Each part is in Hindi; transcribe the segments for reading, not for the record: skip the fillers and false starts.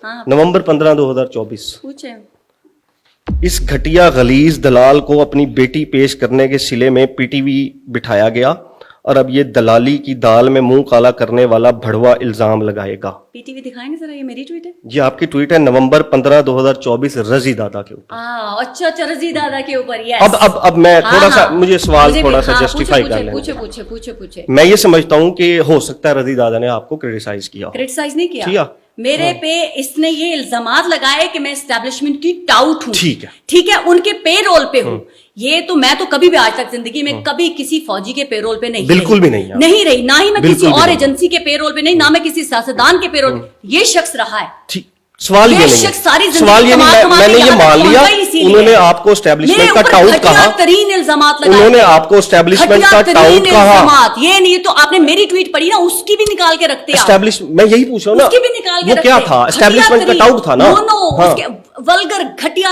हाँ। नवंबर 15 2024। पूछे। इस घटिया गलीज दलाल को अपनी बेटी पेश करने के सिले में पीटीवी बिठाया गया और अब ये दलाली की दाल में मुंह काला करने वाला भड़वा इल्जाम लगाएगा। पीटीवी दिखाए ना जरा, ये मेरी ट्वीट है। ये आपकी ट्वीट है नवंबर 15 2024 रजी दादा के ऊपर। अच्छा अच्छा, रजी दादा के ऊपर। अब मैं थोड़ा सा मुझे सवाल थोड़ा सा जस्टिफाई कर लें। पूछे। मैं ये समझता हूं कि हो सकता है रजी दादा ने आपको क्रिटिसाइज किया। क्रिटिसाइज नहीं किया मेरे पे। इसने ये इल्जामात लगाए कि मैं एस्टेब्लिशमेंट की टाउट हूँ। ठीक है, उनके पे रोल पे हूँ। ये तो मैं तो कभी भी आज तक जिंदगी में कभी किसी फौजी के पे रोल पे नहीं, बिल्कुल भी नहीं रही, ना ही मैं किसी और एजेंसी के पे रोल पे नहीं, ना मैं किसी सियासतदान के पे रोल। ये शख्स रहा है। सवाल ये नहीं है, सवाल ये नहीं, मैंने ये मान लिया उन्होंने आपको एस्टेब्लिशमेंट का टाउट कहा, तरीन इल्जामात लगाए, उन्होंने आपको एस्टेब्लिशमेंट का टाउट कहा। ये नहीं तो आपने मेरी ट्वीट पढ़ी ना, उसकी भी निकाल के रखते एस्टेब्लिश, मैं यही पूछ रहा हूँ ना, उसकी भी निकाल के वो क्या था? एस्टेब्लिशमेंट का टाउट था ना। वल्गर घटिया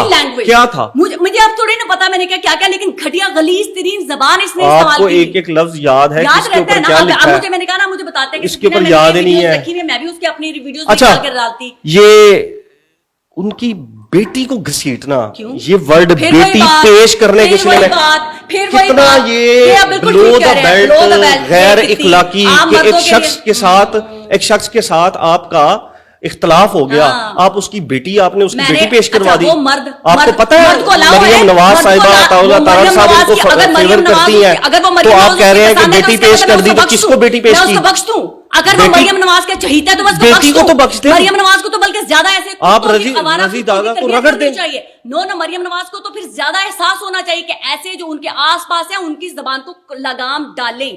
लैंग्वेज क्या था? मुझे अब थोड़ी ना पता मैंने क्या क्या, लेकिन घटिया गलीज तरीन जबान इसने आपको एक एक लफ्ज याद है? याद रहता है ना। मुझे मैंने कहा ना, मुझे बताते हैं इसके ऊपर याद ही नहीं है। मैं भी उसके अपनी वीडियोस अच्छा, निकाल कर डालती। ये उनकी बेटी को घसीटना, ये वर्ड बेटी पेश करने के सिलसिले में कितना ये लो द बेल्ट गैर इखलाकी कि एक शख्स के साथ आपका इख्तलाफ हो गया, आप उसकी बेटी, आपने उसकी बेटी पेश करवा दी। आपको पता है मरियम नवाज साहिबा तारड़ साहब उनको फेवर करती हैं, तो आप कह रहे हैं कि बेटी पेश कर दी, तो किसको बेटी पेश की? अगर वो मरियम नवाज का चहीता है तो बस बेटी को तो बख्श दे, मरियम नवाज को तो बल्कि ज्यादा ऐसे आप रजी दादा को रगड़ दें चाहिए। नो मरियम नवाज को तो फिर ज्यादा एहसास होना चाहिए कि ऐसे जो उनके आसपास है उनकी जबान को लगाम डालें।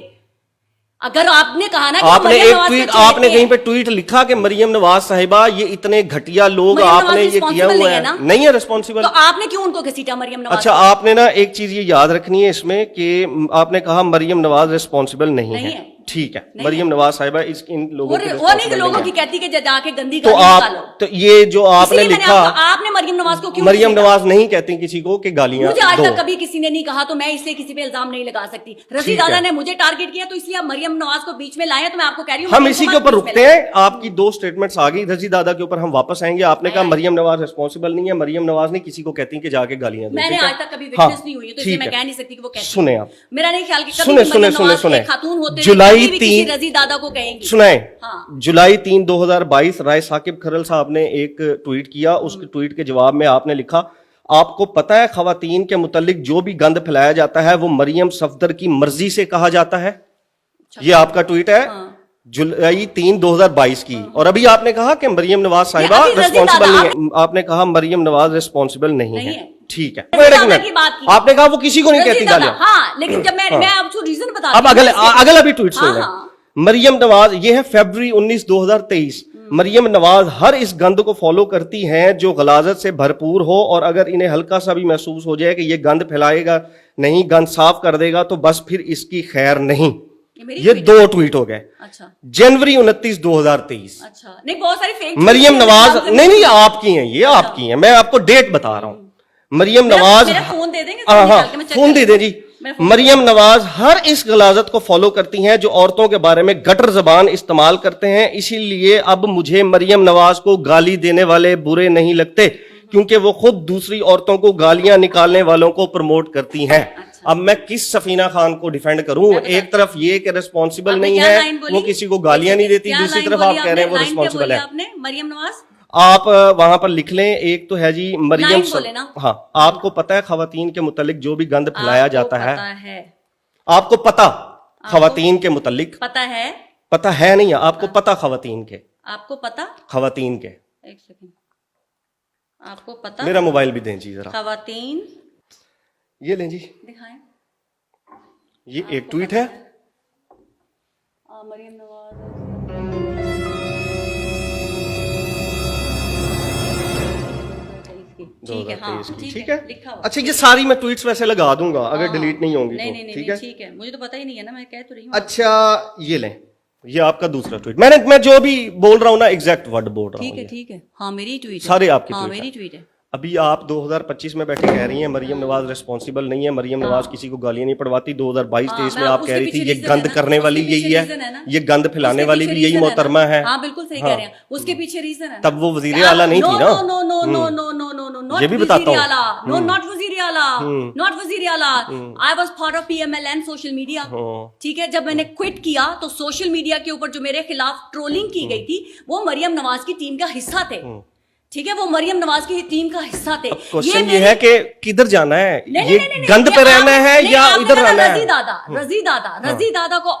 अगर आपने कहा ना कि आपने कहीं पे ट्वीट लिखा कि मरियम नवाज साहिबा ये इतने घटिया लोग, आपने ये किया हुआ है, नहीं है रिस्पॉन्सिबल, तो आपने क्यों उनको घसीटा मरियम नवाज? अच्छा, आपने ना एक चीज ये याद रखनी है इसमें कि आपने कहा मरियम नवाज रिस्पॉन्सिबल नहीं है। ठीक है, मरियम नवाज साहिबा इन लोगों की कहती कि जाके गंदी तो आप तो ये जो आपने लिखा, आपने मरियम नवाज को क्यों? मरियम नवाज नहीं कहती किसी को कि गालियां मुझे आज तक कभी किसी ने नहीं कहा, तो मैं इसलिए किसी पे इल्जाम नहीं लगा सकती। रजी दादा ने मुझे टारगेट किया, तो इसलिए मरियम नवाज को बीच में लाए, तो मैं आपको कह रही हूँ हम इसी के ऊपर रुकते हैं। आपकी दो स्टेटमेंट्स आ गई, रजी दादा के ऊपर हम वापस आएंगे। आपने कहा मरियम नवाज रिस्पॉन्सिबल नहीं है, मरियम नवाज ने किसी को कहती कि जाके गालियां दे। मैंने आज तक कभी विटनेस नहीं हुई, तो इसलिए मैं कह नहीं सकती कि वो कहती। सुने आप, मेरा नहीं ख्याल कि सुने खातून होते जुलाई 3 रजी दादा को कहेंगी। सुनाए, जुलाई 3 2022 राय साकिब खरल साहब ने एक ट्वीट किया। उस ट्वीट के जवाब में आपने लिखा, आपको पता है खवातीन के मुतालिक जो भी गंद फैलाया जाता है वो मरियम सफदर की मर्जी से कहा जाता है। ये आपका ट्वीट है जुलाई 3 2022 की। और अभी आपने कहा कि मरियम नवाज साहिबा रिस्पॉन्सिबल नहीं है। आपने कहा मरियम नवाज रिस्पॉन्सिबल नहीं है। ठीक है, आपने कहा वो किसी को नहीं कहती गालियां। लेकिन जब मैं आपको रीजन बता, अब अगला भी ट्वीट सुन लें। मरियम नवाज, ये है फरवरी 19 2023। मरियम नवाज हर इस गंद को फॉलो करती हैं जो गलाजत से भरपूर हो, और अगर इन्हें हल्का सा भी महसूस हो जाए कि ये गंद फैलाएगा नहीं, गंद साफ कर देगा, तो बस फिर इसकी खैर नहीं। ये दो ट्वीट हो गए। अच्छा। जनवरी 29 2023। अच्छा, नहीं बहुत सारी फेक मरियम नवाज, नहीं आपकी हैं, ये आपकी हैं, मैं आपको डेट बता रहा हूं। मरियम नवाज, फोन दे देंगे? हाँ फोन दे दें जी। मरियम नवाज हर इस गलाजत को फॉलो करती हैं जो औरतों के बारे में गटर जबान इस्तेमाल करते हैं, इसीलिए अब मुझे मरियम नवाज को गाली देने वाले बुरे नहीं लगते, क्योंकि वो खुद दूसरी औरतों को गालियां निकालने वालों को प्रमोट करती हैं। अब मैं किस सफीना खान को डिफेंड करूं? एक तरफ ये कि रिस्पॉन्सिबल नहीं है, वो किसी को गालियां नहीं देती, दूसरी तरफ आप कह रहे हैं वो रिस्पॉन्सिबल है। मरियम नवाज आप वहां पर लिख लें, एक तो है जी मरियम, हाँ, आपको पता है खवातीन के मुतालिक जो भी गंद फैलाया जाता है, आपको पता खवातीन के मुतालिक पता है नहीं, आपको पता खवातीन के, आपको पता खवातीन के, एक सेकंड, आपको पता, मेरा मोबाइल भी दें जी जरा, खवातीन, ये लें जी, दिखाएं, ये एक ट्वीट है मरियम नवाज। ठीक है, हाँ, ठीक है, अच्छा, ये सारी मैं ट्वीट्स वैसे लगा दूंगा अगर डिलीट नहीं होंगी तो। ठीक है, मुझे तो पता ही नहीं है ना, मैं कह तो रही हूँ। अच्छा, ये लें, ये आपका दूसरा ट्वीट। मैं जो भी बोल रहा हूँ ना एग्जैक्ट वर्ड बोल रहा हूँ। ठीक है, हाँ, मेरी ट्वीट, सारे आपकी, हाँ, मेरी ट्वीट है। अभी आप 2025 में बैठे कह रही हैं मरियम नवाज रिस्पॉन्सिबल नहीं है, मरियम नवाज किसी को गालियां नहीं पड़वाती। 2022-23 में आप कह रही थी ये गंद करने वाली यही है, ये गंद फैलाने वाली भी यही मोहतरमा है। हाँ बिल्कुल सही कह रहे हैं, उसके पीछे रीजन है। तब वो वजीर आला नहीं थी ना। No no no no no no no no ये भी बताता हूँ। नो नॉट वजीर आला, नॉट वजीर आला। I was part of PMLN social media. ठीक है, जब मैंने क्विट किया तो सोशल मीडिया के ऊपर जो मेरे खिलाफ ट्रोलिंग की गई थी वो मरियम नवाज की टीम का हिस्सा थे। ठीक है, वो मरियम नवाज की टीम का हिस्सा थे। क्वेश्चन ये है कि किधर जाना है, ये गंद पे रहना है या इधर रहना है? रजी दादा को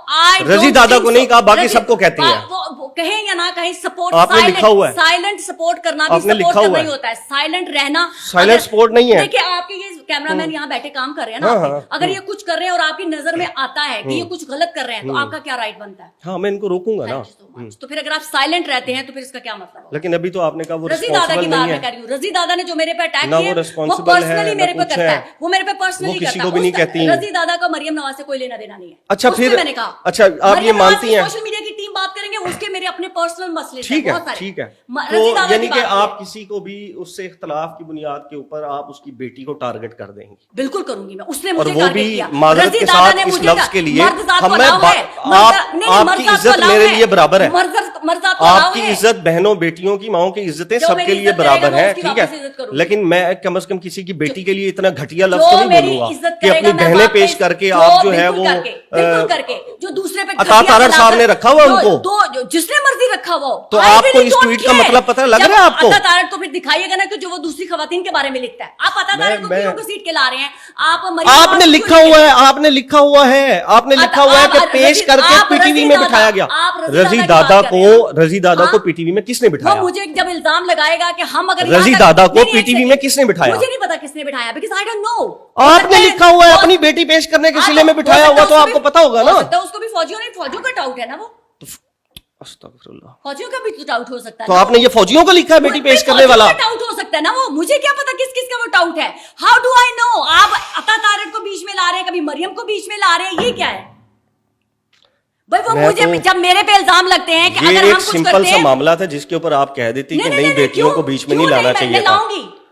रजी दादा को नहीं कहा, बाकी सबको कहती हैं। वो कहें या ना कहें, सपोर्ट आपने लिखा हुआ है, साइलेंट सपोर्ट करना भी सपोर्ट करना ही होता है, साइलेंट रहना साइलेंट सपोर्ट नहीं है। देखिए आपके ये कैमरामैन यहाँ बैठे काम कर रहे हैं ना, अगर ये कुछ कर रहे हैं और आपकी नजर में आता है कि ये कुछ गलत कर रहे हैं तो आपका क्या राइट बनता है? हाँ, मैं इनको रोकूंगा ना। तो फिर अगर आप साइलेंट रहते हैं तो फिर इसका क्या मतलब? लेकिन अभी तो आपने कहा वो रजी दादा की बात मैं कर रही हूँ। रजी दादा ने जो मेरे पे अटैक किया वो पर्सनली मेरे पे करता है, वो मेरे पे पर्सनली किसी को भी नहीं कहती। रजी दादा का मरियम नवाज से कोई लेना देना नहीं है। अच्छा, फिर मैंने कहा अच्छा आप ये मानती हैं सोशल मीडिया की टीम बात करेंगे, उसके मेरे अपने पर्सनल मसले ठीक है, ठीक है। तो यानी कि आप किसी को भी उससे इख्तलाफ की बुनियाद के ऊपर आप उसकी बेटी को टारगेट कर देंगे? बिल्कुल करूंगी मैं, उसने मुझे वो भी माजरत के साथ इस लफ्ज के लिए आपकी इज्जत मेरे लिए बराबर है, आपकी इज्जत बहनों बेटियों की माओ की इज्जतें सबके लिए बराबर है, ठीक है। लेकिन मैं कम से कम किसी की बेटी के लिए इतना घटिया लफ्ज तो नहीं बोलूंगा कि अपनी बहनें पेश करके आप जो है वो जो दूसरे पे अता तारड़ साहब ने रखा हुआ उनको, जिसने मर्जी रखा हुआ। तो आपको इस ट्वीट का मतलब पता लग रहा है आपको? अता तारड़ तो फिर दिखाइएगा ना कि जो वो दूसरी खवातीन के बारे में लिखता है। आप अता तारड़ को क्यों घसीट के ला रहे हैं? आपने लिखा हुआ है, आपने लिखा हुआ है, आपने लिखा हुआ है कि पेश करके पीटीवी में बिठाया गया। रजी दादा को पीटीवी में किसने बिठाया? मुझे जब इल्जाम लगाएगा कि हम अगर रजी दादा को पीटीवी में किसने बिठाया? मुझे नहीं पता किसने बिठाया, बिकॉज़ आई डोंट नो। आपने लिखा हुआ है अपनी बेटी पेश करने के सिले में बिठाया हुआ, तो आपको पता होगा ना। उसको भी फौजियों का डाउट है ना, वो अस्तगफिरुल्लाह, फौजियों का भी तो डाउट हो सकता है। तो आपने ये फौजियों को लिखा है बेटी पेश करने वाला? डाउट हो सकता है ना, वो मुझे क्या पता किस किस का वो डाउट है। How do I know? आप अता तारड़ को बीच में ला रहे हैं, कभी मरियम को बीच में ला रहे हैं, ये क्या है भाई? वो मुझे जब मेरे पे इल्जाम लगते हैं कि अगर हम कुछ सिंपल सा मामला था जिसके ऊपर आप कह देती कि नहीं बेटियों को बीच में नहीं लाना चाहिए था।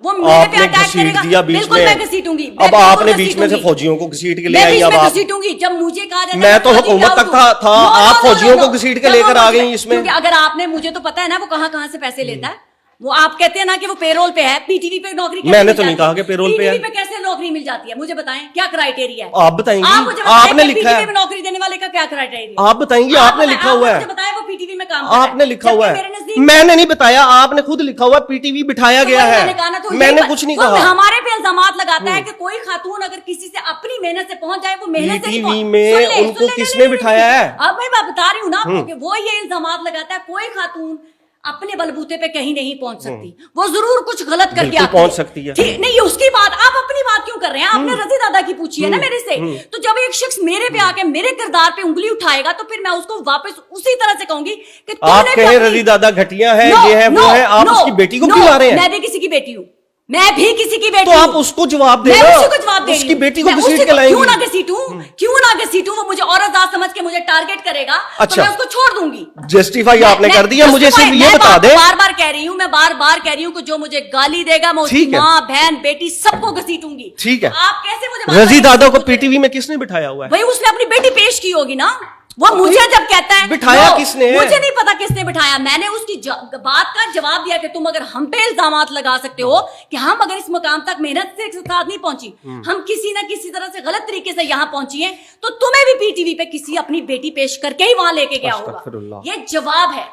वो मेरे पे अटैक करेगा, दिया बीच में, मैं घसीटूंगी। अब आपने बीच में से फौजियों को घसीट के ले आई। अब आप घसीटूंगी जब मुझे कहा जाता, मैं तो हुकूमत तक था, आप फौजियों को घसीट के लेकर आ गई इसमें। अगर आपने, मुझे तो पता है ना वो कहां से पैसे लेता है। वो आप कहते हैं ना कि वो पेरोल पे है, पीटीवी पे नौकरी। मैंने तो नहीं कहा कि पेरोल पे है। पीटीवी पे कैसे नौकरी मिल जाती है? मुझे बताएं क्या क्राइटेरिया है? आप बताएंगी, आपने लिखा है। नौकरी देने वाले का क्या क्राइटेरिया? आप बताएंगी, आपने लिखा हुआ है। बताया वो पीटीवी में काम आपने लिखा हुआ है, मैंने नहीं बताया, आपने खुद लिखा हुआ पीटीवी बिठाया गया है, मैंने कुछ नहीं कहा। हमारे पे इल्जामात लगाता है कि कोई खातून अगर किसी से अपनी मेहनत से पहुंच जाए, वो मेहनत से पीटीवी में उनको किसने बिठाया है? अब मैं बता रही हूँ ना आपको, वो ये इल्जामात लगाता है कोई खातून अपने बलबूते पे कहीं नहीं पहुंच सकती, वो जरूर कुछ गलत करके आती पहुंच सकती है। ठीक नहीं, उसकी बात आप अपनी बात क्यों कर रहे हैं? आपने रजी दादा की पूछी है ना मेरे से। तो जब एक शख्स मेरे पे आके मेरे किरदार पे उंगली उठाएगा तो फिर मैं उसको वापस उसी तरह से कहूंगी कि आप कहें रजी दादा घटिया है, ये है वो है, आप उसकी बेटी को क्यों ला रहे हैं? मैं भी किसी की बेटी हूँ, मैं भी किसी की बेटी। तो आप उसको जवाब देना, मैं उसी को जवाब दे रही हूं। उसकी बेटी को घसीट के लाएंगी। क्यों ना घसीटूं, क्यों ना घसीटूं? वो मुझे औरतदार समझ के मुझे टारगेट करेगा, अच्छा, तो मैं उसको छोड़ दूंगी। जस्टिफाई आपने कर दिया, मुझे सिर्फ ये बता दे। बार बार कह रही हूँ, मैं बार बार कह रही हूँ कि जो मुझे गाली देगा मैं उसकी माँ बहन बेटी सबको घसीटूंगी। ठीक है, आप कैसे मुझे? रजी दादा को पीटीवी में किसने बिठाया हुआ है? भाई उसने अपनी बेटी पेश की होगी ना, वो मुझे जब कहता है बिठाया किसने? मुझे नहीं पता किसने बिठाया। मैंने उसकी बात का जवाब दिया कि तुम अगर हम पे इल्जामात लगा सकते हो कि हम अगर इस मुकाम तक मेहनत से साथ नहीं पहुंची, हम किसी ना किसी तरह से गलत तरीके से यहाँ पहुंची हैं, तो तुम्हें भी पीटीवी पे किसी अपनी बेटी पेश करके ही वहां लेके गया होगा। ये जवाब है,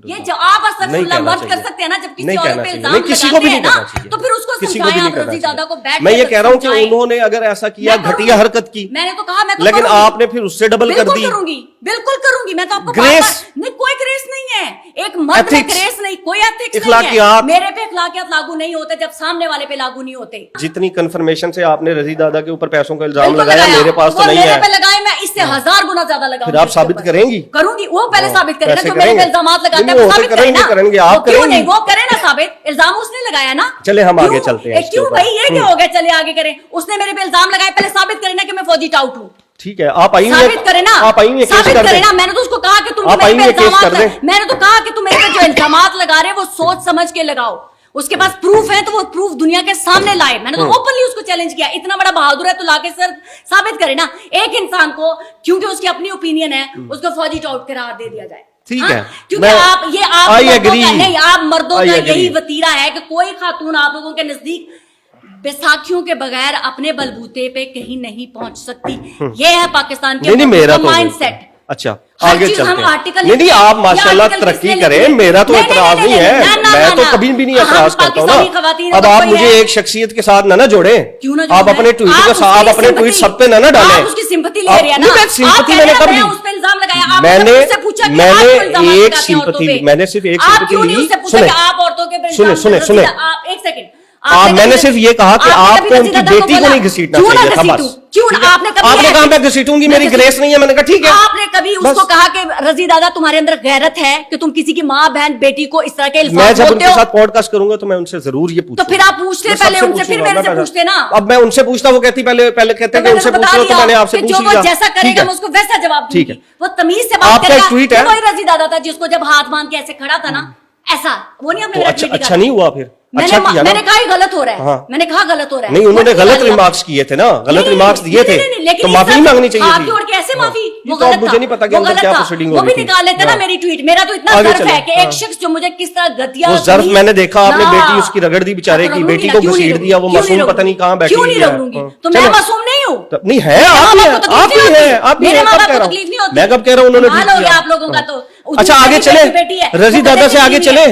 ये जवाब अस्तगफिरुल्लाह मर्द कर सकते हैं ना, जब किसी औरत पे इल्जाम लगाते हैं ना, तो फिर उसको समझाएं आप रजी दादा को बैठ। मैं ये कह रहा हूँ कि उन्होंने अगर ऐसा किया, घटिया हरकत की, मैंने तो कहा, मैं लेकिन आपने फिर उससे डबल कर दी। बिल्कुल करूंगी मैं, तो आपको ग्रेस नहीं, कोई ग्रेस नहीं है, एक मर्द में ग्रेस नहीं, कोई एथिक्स नहीं है। मेरे पे इखलाकियात लागू नहीं होते जब सामने वाले पे लागू नहीं होते। जितनी कंफर्मेशन से आपने रजी दादा के ऊपर पैसों का इल्जाम लगाया, मेरे पास तो नहीं है। मेरे पे लगाए, मैं इससे 1000 गुना ज्यादा लगाऊंगी। फिर आप साबित करेंगी? करूंगी, वो पहले साबित करें ना, जो मेरे पे इल्जामात लगाते हैं वो साबित करें ना। करेंगे आप, करेंगे वो करें ना साबित, इल्जाम उसने लगाया ना। चले हम आगे चलते हैं। क्यों भाई, ये क्या हो गया? चले आगे करें, उसने मेरे पे इल्जाम लगाया, पहले साबित करें ना कि मैं फौजी टाउट हूँ। ठीक है, आप आइए, साबित करें ना, आप आइए, साबित करें ना। मैंने तो उसको कहा कि तुम मेरे पे इल्जामात, मैंने तो कहा कि तुम मेरे पे जो इल्जामात लगा रहे हो वो सोच समझ के लगाओ। उसके पास प्रूफ है तो वो प्रूफ दुनिया के सामने लाए। मैंने तो ओपनली उसको चैलेंज किया, इतना बड़ा बहादुर है तो लाके सर साबित करे ना। एक इंसान को क्योंकि उसकी अपनी ओपिनियन है उसको फौजी टाउट करार दे दिया जाए, ठीक है, क्योंकि आप मर्दों का नहीं, आप मर्दों का agree. यही वतीरा है कि कोई खातून आप लोगों के नजदीक बैसाखियों के बगैर अपने बलबूते पे कहीं नहीं पहुंच सकती। ये है पाकिस्तान के माइंडसेट। अच्छा, आगे चलते हैं। नहीं, आप माशाल्लाह तरक्की करें, मेरा तो एतराज नहीं है, मैं तो कभी भी नहीं एतराज करता हूँ ना। अब आप मुझे एक शख्सियत के साथ ना जोड़े, आप अपने ट्वीट के साथ, आप अपने ट्वीट सब पे ना डालें। उसकी सिंपैथी ले रहे हैं ना, सिंपैथी मैंने कब ली? उस पे इल्जाम लगाया, मैंने एक सिर्फ सिंपैथी, मैंने सिर्फ एक सिंपैथी ली। आप औरतों के सुने, एक सेकंड, मैंने सिर्फ ये कहा कि आपको उनकी बेटी को नहीं घसीटना चाहिए था, बस। क्यों आपने कहा मैं घसीटूंगी, मेरी ग्रेस नहीं है, मैंने कहा ठीक है। आपने कभी उसको कहा कि रजी दादा तुम्हारे अंदर गैरत है कि तुम किसी की माँ बहन बेटी को इस तरह के इल्जाम मैं जब बोलते उनके हो? साथ पॉडकास्ट करूंगा तो मैं उनसे जरूर ये पूछूंगा। तो फिर आप पूछते पहले उनसे, फिर मेरे से पूछते ना। अब मैं उनसे पूछता, वो कहती पहले कहते हैं उनसे पूछ लो, तो मैंने आपसे पूछ लिया। जैसा करेगा मैं उसको वैसा जवाब ठीक है, वो तमीज से बात करेगा। आपका ट्वीट है, वही रजी दादा था जिसको जब हाथ बांध के ऐसे खड़ा था ना, ऐसा वो नहीं आपने अच्छा नहीं हुआ फिर? अच्छा किया ना? मैंने कहा गलत हो रहा है, मैंने कहा गलत हो रहा है। नहीं, उन्होंने गलत रिमार्क्स किए थे ना, गलत रिमार्क्स दिए थे, तो माफी मांगनी चाहिए थी। और कैसे माफी? वो तो गलत मुझे नहीं पता कि अंदर क्या प्रोसीडिंग हो रही थी। वो भी निकाल लेते ना मेरी ट्वीट। मेरा तो इतना ज़र्फ है कि एक शख्स जो मुझे किस तरह घटिया, वो ज़र्फ मैंने देखा, आपने बेटी उसकी रगड़ दी बेचारे की, बेटी को घसीट दिया, वो मासूम पता नहीं कहाँ बैठी क्यों नहीं रगड़ूंगी? तो मैं मासूम नहीं हूँ? नहीं है, आप ही है, आप मेरे माँ बाप को तकलीफ नहीं होती। मैं कब कह रहा हूँ उन्होंने? आप लोगों का तो अच्छा, आगे चले, रजी दादा से आगे चले।